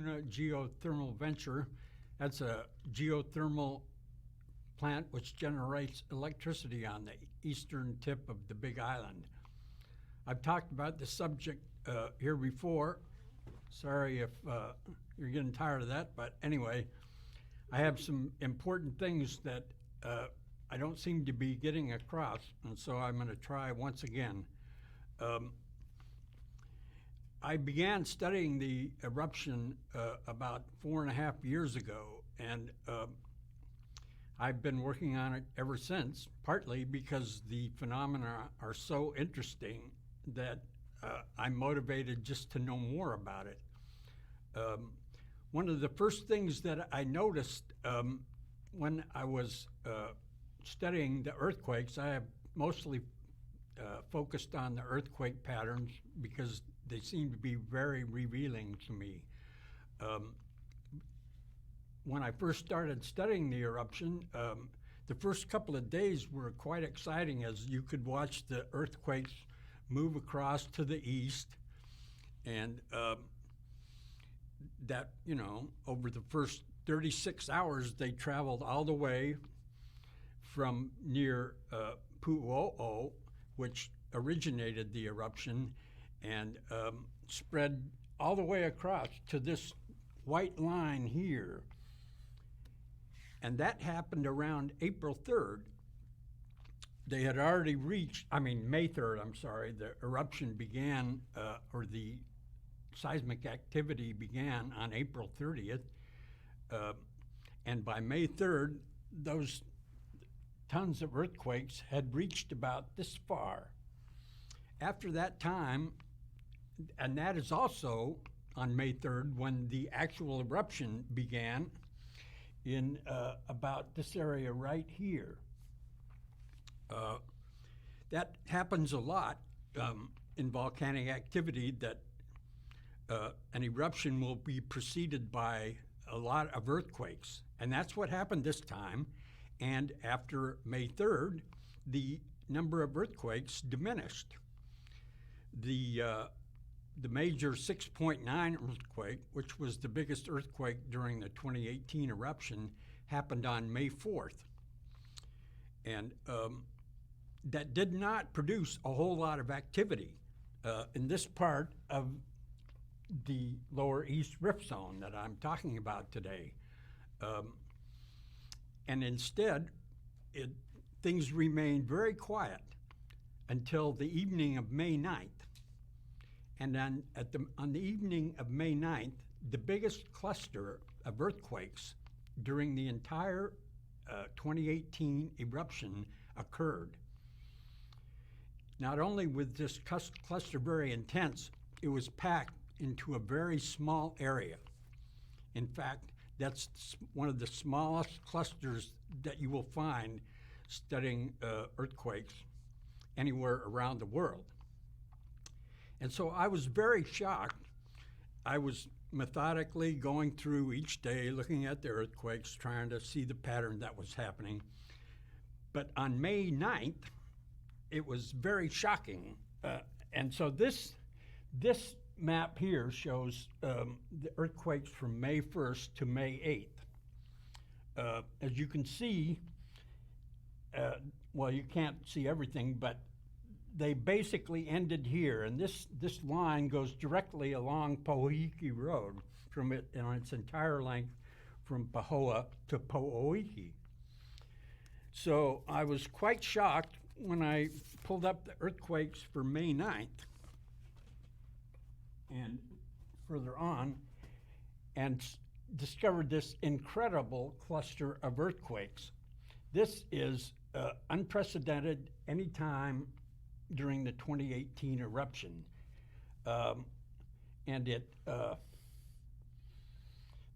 WOOD Geothermal Venture. That's a geothermal plant which generates electricity on the eastern tip of the Big Island. I've talked about this subject here before. Sorry if you're getting tired of that, but anyway, I have some important things that I don't seem to be getting across, and so I'm going to try once again. I began studying the eruption about 4.5 years ago, and I've been working on it ever since, partly because the phenomena are so interesting that I'm motivated just to know more about it. One of the first things that I noticed when I was studying the earthquakes, I have mostly focused on the earthquake patterns because they seem to be very revealing to me. When I first started studying the eruption, the first couple of days were quite exciting as you could watch the earthquakes move across to the east, and that, you know, over the first 36 hours they traveled all the way from near Pu'u'o, which originated the eruption, and spread all the way across to this white line here. And that happened around April 3rd. They had already reached, May 3rd, I'm sorry, the eruption began, or the seismic activity began on April 30th. And by May 3rd, those tons of earthquakes had reached about this far. After that time, and that is also on May 3rd when the actual eruption began in about this area right here. That happens a lot in volcanic activity, that an eruption will be preceded by a lot of earthquakes. And that's what happened this time. And after May 3rd, the number of earthquakes diminished. The major 6.9 earthquake, which was the biggest earthquake during the 2018 eruption, happened on May 4th. And that did not produce a whole lot of activity in this part of the Lower East Rift Zone that I'm talking about today. And instead, things remained very quiet until the evening of May 9th. And then on the evening of May 9th, the biggest cluster of earthquakes during the entire 2018 eruption occurred. Not only was this cluster very intense, it was packed into a very small area. In fact, that's one of the smallest clusters that you will find studying earthquakes anywhere around the world. And so I was very shocked. I was methodically going through each day, looking at the earthquakes, trying to see the pattern that was happening. But on May 9th, it was very shocking. And so this map here shows the earthquakes from May 1st to May 8th. As you can see, well, you can't see everything, but they basically ended here, and this line goes directly along Pohoiki Road from it on its entire length from Pahoa to Po'oiki. So I was quite shocked when I pulled up the earthquakes for May 9th and further on, and discovered this incredible cluster of earthquakes. This is unprecedented any time during the 2018 eruption. And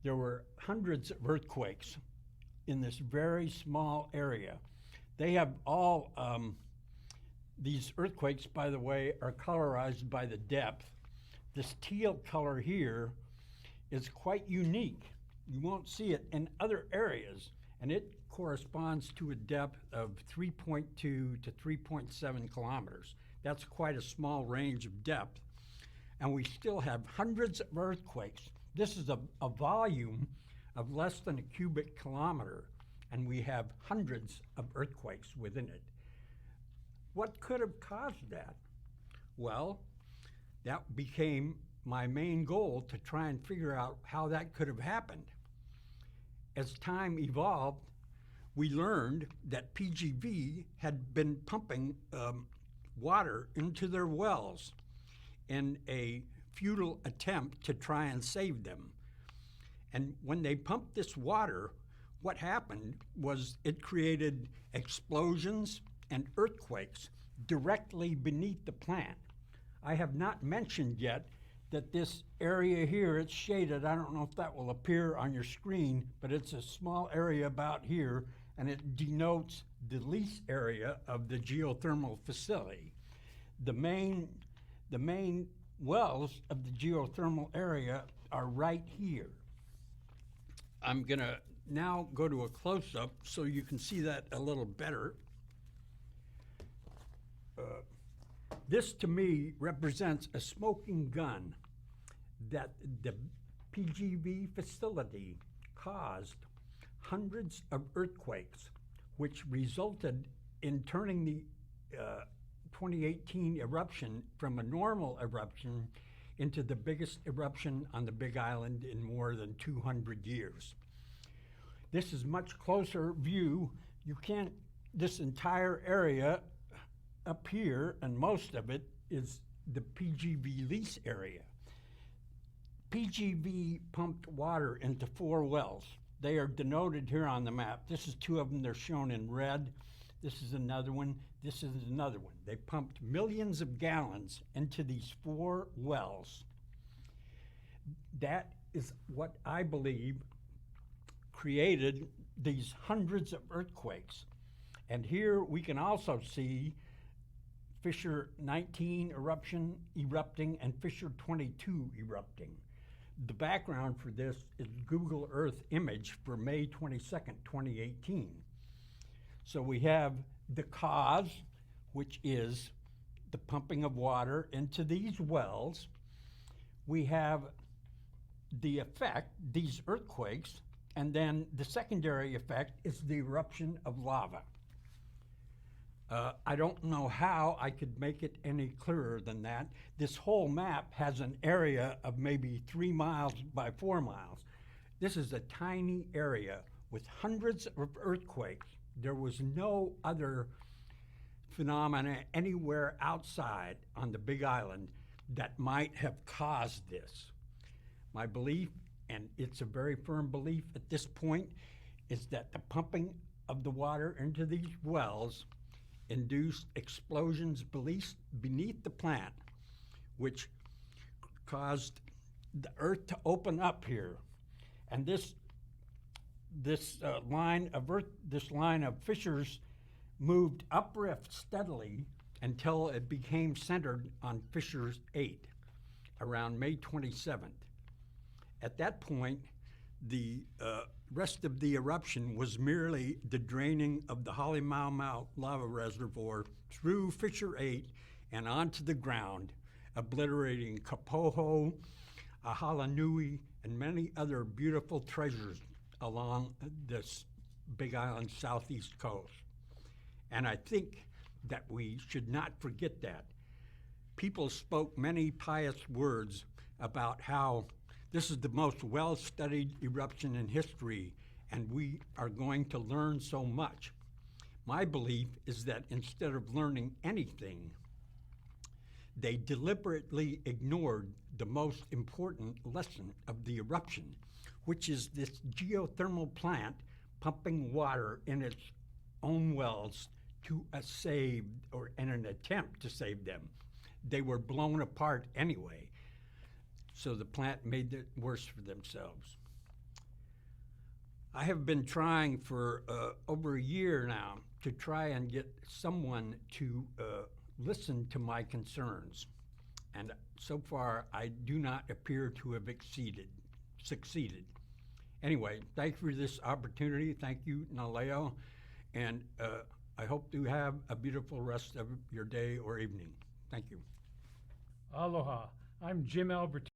there were hundreds of earthquakes in this very small area. They have all, these earthquakes, by the way, are colorized by the depth. This teal color here is quite unique. You won't see it in other areas, and it corresponds to a depth of 3.2 to 3.7 kilometers. That's quite a small range of depth. And we still have hundreds of earthquakes This is a volume of less than a cubic kilometer, and we have hundreds of earthquakes within it. What could have caused that? Well, that became my main goal, to try and figure out how that could have happened. As time evolved, we learned that PGV had been pumping water into their wells in a futile attempt to try and save them. And when they pumped this water, what happened was it created explosions and earthquakes directly beneath the plant. I have not mentioned yet that this area here, it's shaded. I don't know if that will appear on your screen, but it's a small area about here, and it denotes the lease area of the geothermal facility. The main wells of the geothermal area are right here. I'm gonna now go to a close-up so you can see that a little better. This to me represents a smoking gun that the PGV facility caused hundreds of earthquakes, which resulted in turning the 2018 eruption from a normal eruption into the biggest eruption on the Big Island in more than 200 years. This is much closer view. You can't, this entire area up here, and most of it is the PGV lease area. PGV pumped water into 4 wells. They are denoted here on the map. This is 2 of them, they're shown in red. This is another one, this is another one. They pumped millions of gallons into these 4 wells. That is what I believe created these hundreds of earthquakes. And here we can also see Fissure 19 erupting and Fissure 22 erupting. The background for this is Google Earth image for May 22nd, 2018. So we have the cause, which is the pumping of water into these wells. We have the effect, these earthquakes, and then the secondary effect is the eruption of lava. I don't know how I could make it any clearer than that. This whole map has an area of maybe 3 miles by 4 miles. This is a tiny area with hundreds of earthquakes. There was no other phenomena anywhere outside on the Big Island that might have caused this. My belief, and it's a very firm belief at this point, is that the pumping of the water into these wells induced explosions beneath the plant, which caused the earth to open up here. And this line of fissures moved uprift steadily until it became centered on Fissure 8 around May 27th. At that point, the rest of the eruption was merely the draining of the Holly Mau Mau lava reservoir through Fissure 8 and onto the ground, obliterating Kapoho, Ahalanui, and many other beautiful treasures along this Big Island southeast coast. And I think that we should not forget that. People spoke many pious words about how this is the most well-studied eruption in history, and we are going to learn so much. My belief is that instead of learning anything, they deliberately ignored the most important lesson of the eruption, which is this geothermal plant pumping water in its own wells to save, or in an attempt to save them. They were blown apart anyway. So the plant made it worse for themselves. I have been trying for over a year now to try and get someone to listen to my concerns. And so far, I do not appear to have succeeded. Anyway, thank you for this opportunity. Thank you, Naleo. And I hope to have a beautiful rest of your day or evening. Thank you. Aloha. I'm Jim Albertini.